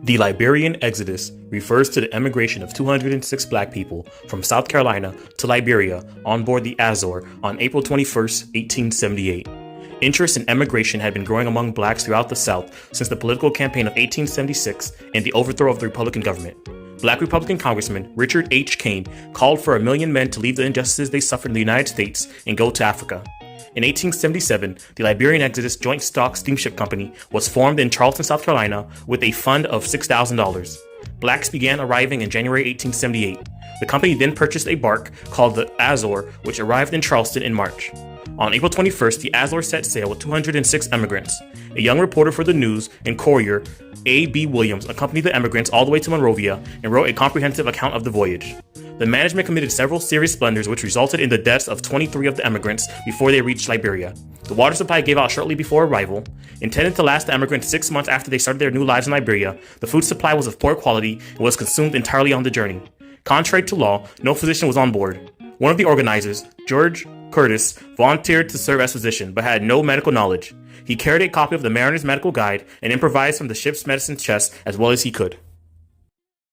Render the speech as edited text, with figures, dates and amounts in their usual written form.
The Liberian Exodus refers to the emigration of 206 black people from South Carolina to Liberia on board the Azor on April 21, 1878. Interest in emigration had been growing among blacks throughout the South since the political campaign of 1876 and the overthrow of the Republican government. Black Republican Congressman Richard H. Kane called for 1 million men to leave the injustices they suffered in the United States and go to Africa. In 1877, the Liberian Exodus Joint Stock Steamship Company was formed in Charleston, South Carolina, with a fund of $6,000. Blacks began arriving in January 1878. The company then purchased a bark called the Azor, which arrived in Charleston in March. On April 21st, the Azor set sail with 206 emigrants. A young reporter for the News and Courier, A.B. Williams, accompanied the emigrants all the way to Monrovia and wrote a comprehensive account of the voyage. The management committed several serious blunders which resulted in the deaths of 23 of the emigrants before they reached Liberia. The water supply gave out shortly before arrival. Intended to last the emigrants 6 months after they started their new lives in Liberia, the food supply was of poor quality and was consumed entirely on the journey. Contrary to law, no physician was on board. One of the organizers, George Curtis, volunteered to serve as physician but had no medical knowledge. He carried a copy of the Mariner's Medical Guide and improvised from the ship's medicine chest as well as he could.